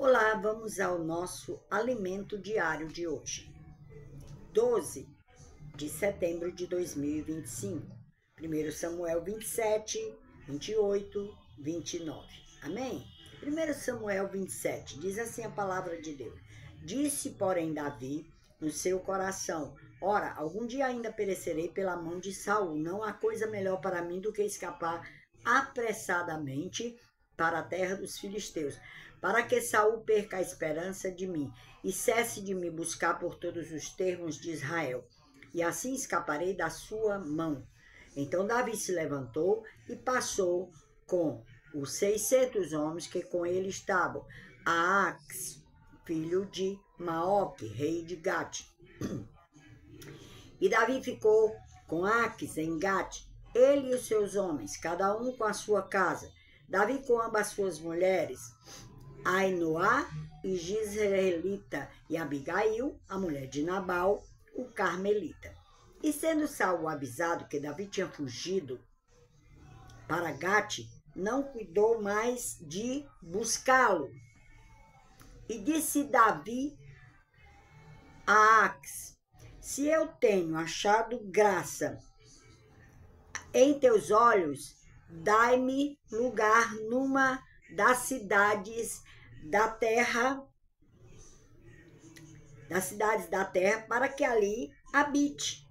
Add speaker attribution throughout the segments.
Speaker 1: Olá, vamos ao nosso alimento diário de hoje. 12 de setembro de 2025. 1 Samuel 27, 28, 29. Amém? 1 Samuel 27, diz assim a palavra de Deus. Disse, porém, Davi no seu coração: ora, algum dia ainda perecerei pela mão de Saul. Não há coisa melhor para mim do que escapar apressadamente para a terra dos filisteus, para que Saul perca a esperança de mim e cesse de me buscar por todos os termos de Israel, e assim escaparei da sua mão. Então Davi se levantou e passou com os 600 homens que com ele estavam a Ax, filho de Maoque, rei de Gate. E Davi ficou com Ax em Gate, ele e os seus homens, cada um com a sua casa. Davi com ambas suas mulheres, Ainoá e Gisraelita, e Abigail, a mulher de Nabal, o carmelita. E sendo Saul avisado que Davi tinha fugido para Gate, não cuidou mais de buscá-lo. E disse Davi a Ax: se eu tenho achado graça em teus olhos, dai-me lugar numa das cidades da terra, para que ali habite.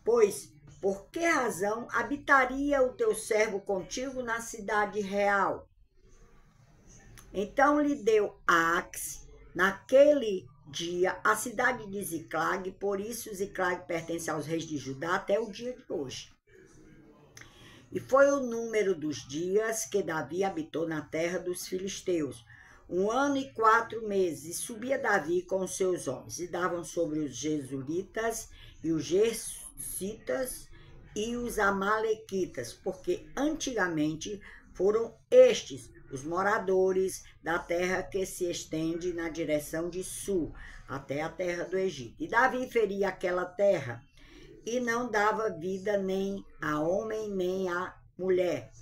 Speaker 1: Pois, por que razão habitaria o teu servo contigo na cidade real? Então lhe deu Ax, naquele dia, a cidade de Ziclag, por isso Ziclag pertence aos reis de Judá até o dia de hoje. E foi o número dos dias que Davi habitou na terra dos filisteus, 1 ano e 4 meses. E subia Davi com os seus homens, e davam sobre os Gesuritas, e os Gersitas, e os Amalequitas, porque antigamente foram estes os moradores da terra que se estende na direção de sul, até a terra do Egito. E Davi feria aquela terra, e não dava vida nem a homem nem a mulher.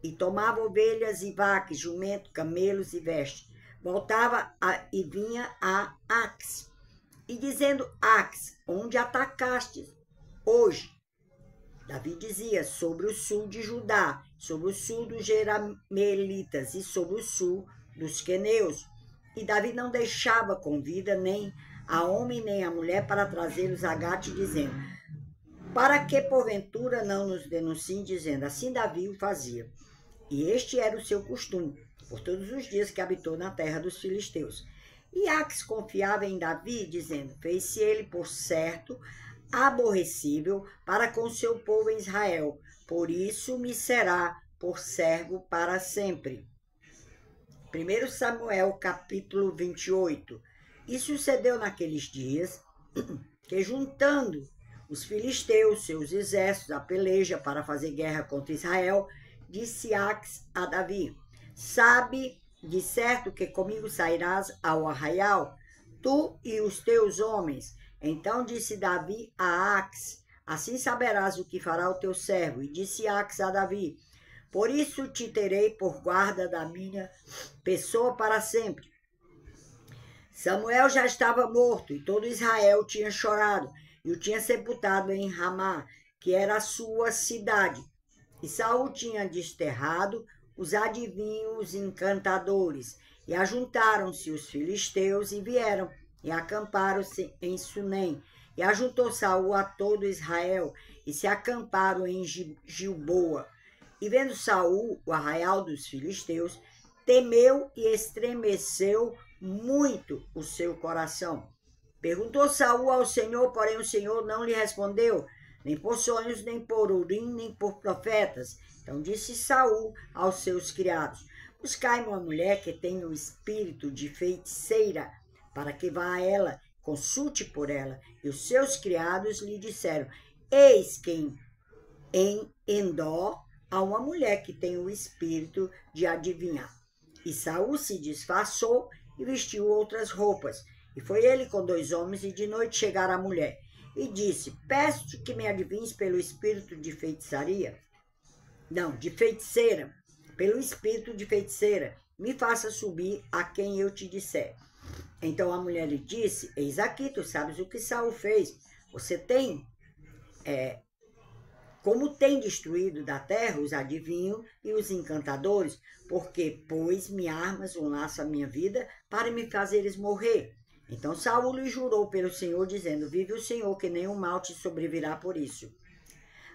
Speaker 1: E tomava ovelhas e vacas, jumento, camelos e vestes. Voltava e vinha a Ax, e dizendo: Ax, onde atacaste hoje? Davi dizia: sobre o sul de Judá, sobre o sul dos Jeramelitas e sobre o sul dos queneus. E Davi não deixava com vida nem a homem nem a mulher para trazê-los a Gate, dizendo: para que porventura não nos denunciem, dizendo: assim Davi o fazia. E este era o seu costume, por todos os dias que habitou na terra dos filisteus. E Ax confiava em Davi, dizendo: fez-se ele por certo aborrecível para com seu povo em Israel, por isso me será por servo para sempre. 1 Samuel capítulo 28. E sucedeu naqueles dias que, juntando os filisteus, seus exércitos, a peleja para fazer guerra contra Israel, disse Ax a Davi: sabe de certo que comigo sairás ao arraial, tu e os teus homens. Então disse Davi a Ax: assim saberás o que fará o teu servo. E disse Ax a Davi: por isso te terei por guarda da minha pessoa para sempre. Samuel já estava morto, e todo Israel tinha chorado, e o tinha sepultado em Ramá, que era a sua cidade. E Saul tinha desterrado os adivinhos encantadores, e ajuntaram-se os filisteus, e vieram, e acamparam-se em Sunem. E ajuntou Saul a todo Israel, e se acamparam em Gilboa. E vendo Saul o arraial dos filisteus, temeu e estremeceu muito o seu coração. Perguntou Saul ao Senhor, porém o Senhor não lhe respondeu, nem por sonhos, nem por urim, nem por profetas. Então disse Saul aos seus criados: buscai-me uma mulher que tenha o espírito de feiticeira, para que vá a ela, consulte por ela. E os seus criados lhe disseram: eis que em Endor há uma mulher que tem o espírito de adivinhar. E Saul se disfarçou e vestiu outras roupas. E foi ele com 2 homens, e de noite chegaram a mulher. E disse: peço-te que me adivinhes pelo espírito de feitiçaria. Não, de feiticeira. Pelo espírito de feiticeira. me faça subir a quem eu te disser. Então a mulher lhe disse, eis aqui, tu sabes o que Saul fez. Você tem, como tem destruído da terra os adivinhos e os encantadores, porque, pois, me armas um laço à minha vida para me fazeres morrer. Então Saul lhe jurou pelo Senhor, dizendo, vive o Senhor, que nenhum mal te sobrevirá por isso.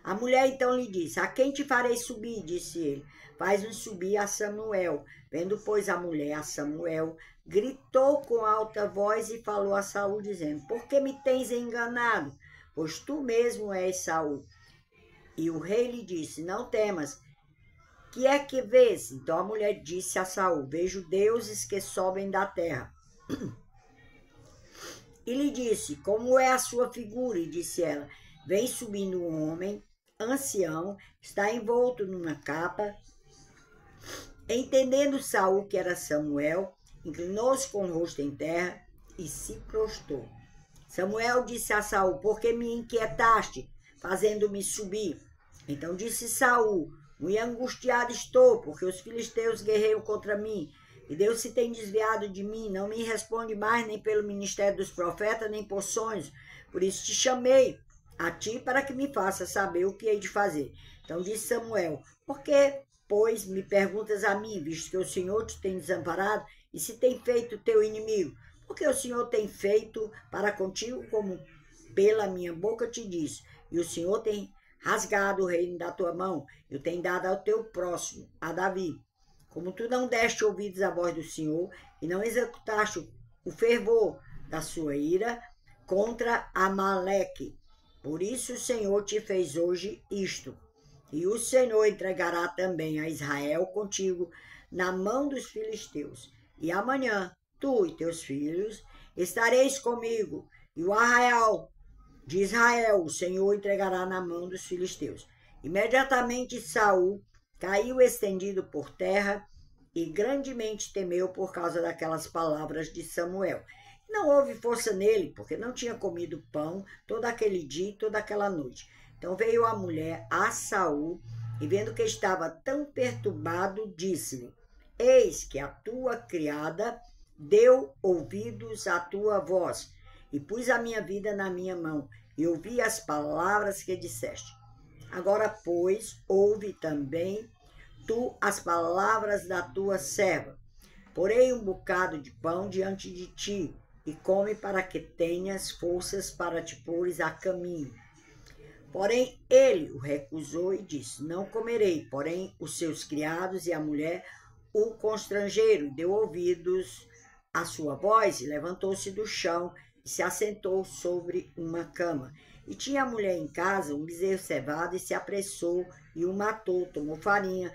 Speaker 1: A mulher então lhe disse, a quem te farei subir? Disse ele, faz-me subir a Samuel. Vendo, pois, a mulher a Samuel, gritou com alta voz e falou a Saul, dizendo, por que me tens enganado? Pois tu mesmo és Saul. E o rei lhe disse, não temas, que é que vês? Então a mulher disse a Saul, vejo deuses que sobem da terra. E lhe disse, como é a sua figura? E disse ela, vem subindo um homem, ancião, está envolto numa capa. Entendendo Saul que era Samuel, inclinou-se com o rosto em terra e se prostrou. Samuel disse a Saul, por que me inquietaste, fazendo-me subir? Então disse Saul, muito angustiado estou, porque os filisteus guerreiam contra mim, e Deus se tem desviado de mim, não me responde mais nem pelo ministério dos profetas, nem por sonhos. Por isso te chamei a ti para que me faça saber o que hei de fazer. Então disse Samuel, por que, pois, me perguntas a mim, visto que o Senhor te tem desamparado, e se tem feito teu inimigo? Porque o Senhor tem feito para contigo como pela minha boca te disse, e o Senhor tem rasgado o reino da tua mão, e o tem dado ao teu próximo, a Davi. Como tu não deste ouvidos à voz do Senhor, e não executaste o fervor da sua ira contra Amaleque, por isso o Senhor te fez hoje isto. E o Senhor entregará também a Israel contigo na mão dos filisteus. E amanhã, tu e teus filhos estareis comigo, e o arraial de Israel o Senhor entregará na mão dos filisteus. Imediatamente Saul caiu estendido por terra e grandemente temeu por causa daquelas palavras de Samuel. Não houve força nele, porque não tinha comido pão todo aquele dia e toda aquela noite. Então veio a mulher a Saul e, vendo que estava tão perturbado, disse-lhe, eis que a tua criada deu ouvidos à tua voz, e pus a minha vida na minha mão, e ouvi as palavras que disseste. Agora, pois, ouve também tu as palavras da tua serva. Porei um bocado de pão diante de ti, e come para que tenhas forças para te pôres a caminho. Porém, ele o recusou e disse, não comerei. Porém, os seus criados e a mulher o constrangeram, e deu ouvidos à sua voz, e levantou-se do chão, e se assentou sobre uma cama. E tinha a mulher em casa um bezerro cevado, e se apressou, e o matou, tomou farinha,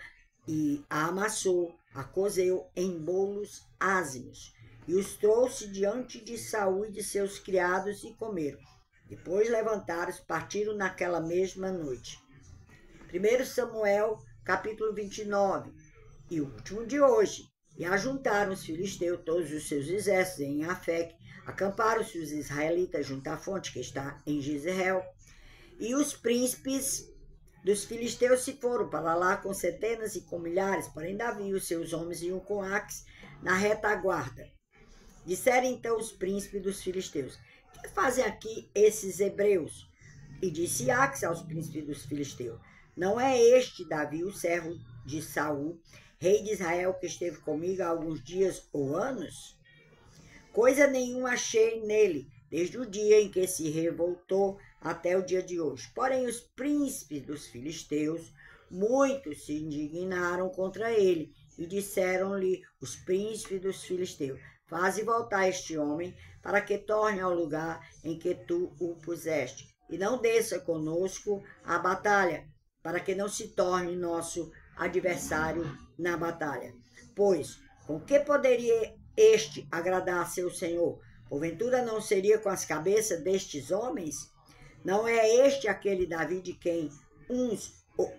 Speaker 1: e a amassou, a cozeu em bolos ázimos, e os trouxe diante de Saul e de seus criados, e comeram. Depois levantaram-se, partiram naquela mesma noite. 1 Samuel, capítulo 29, e o último de hoje. E ajuntaram os filisteus todos os seus exércitos em Afec, acamparam-se os israelitas junto à fonte que está em Jezreel, e os príncipes dos filisteus se foram para lá com centenas e com milhares, porém Davi e os seus homens iam com Aques na retaguarda. Disseram então os príncipes dos filisteus, que fazem aqui esses hebreus? E disse Aques aos príncipes dos filisteus, não é este Davi, o servo de Saul, rei de Israel, que esteve comigo há alguns dias ou anos? Coisa nenhuma achei nele, desde o dia em que se revoltou até o dia de hoje. Porém, os príncipes dos filisteus, muitos se indignaram contra ele, e disseram-lhe os príncipes dos filisteus, faze voltar este homem, para que torne ao lugar em que tu o puseste, e não desça conosco à batalha, para que não se torne nosso adversário na batalha. Pois, com que poderia este agradar a seu senhor? Porventura não seria com as cabeças destes homens? Não é este aquele Davi de quem uns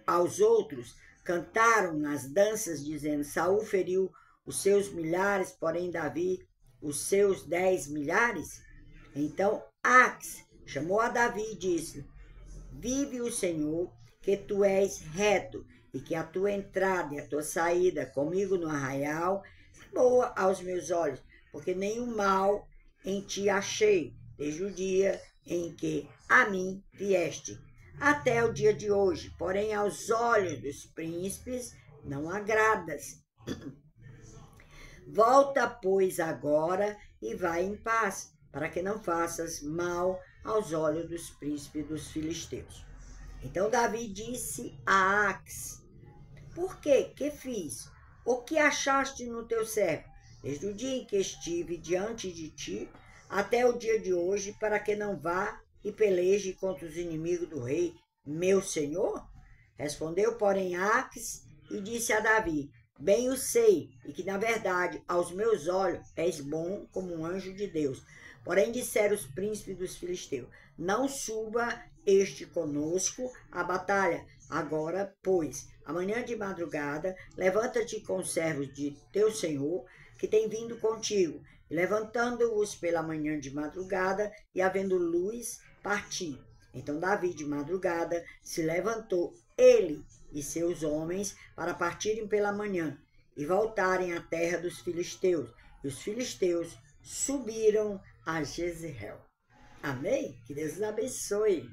Speaker 1: aos outros cantaram nas danças, dizendo, Saul feriu os seus milhares, porém Davi os seus 10 milhares? Então Aques chamou a Davi e disse, vive o Senhor, que tu és reto, e que a tua entrada e a tua saída comigo no arraial boa aos meus olhos, porque nenhum mal em ti achei, desde o dia em que a mim vieste, até o dia de hoje. Porém, aos olhos dos príncipes não agradas. Volta, pois, agora e vai em paz, para que não faças mal aos olhos dos príncipes dos filisteus. Então Davi disse a Ax: por quê? Que fiz? O que achaste no teu servo? Desde o dia em que estive diante de ti, até o dia de hoje, para que não vá e peleje contra os inimigos do rei, meu senhor? Respondeu, porém, Ax e disse a Davi: bem o sei, e que, na verdade, aos meus olhos és bom como um anjo de Deus. Porém, disseram os príncipes dos filisteus: não suba este conosco à batalha. Agora, pois, amanhã de madrugada, levanta-te com os servos de teu senhor, que tem vindo contigo. E levantando-os pela manhã de madrugada, e havendo luz, parti. Então Davi, de madrugada, se levantou, ele e seus homens, para partirem pela manhã e voltarem à terra dos filisteus. E os filisteus subiram a Jezreel. Amém? Que Deus os abençoe.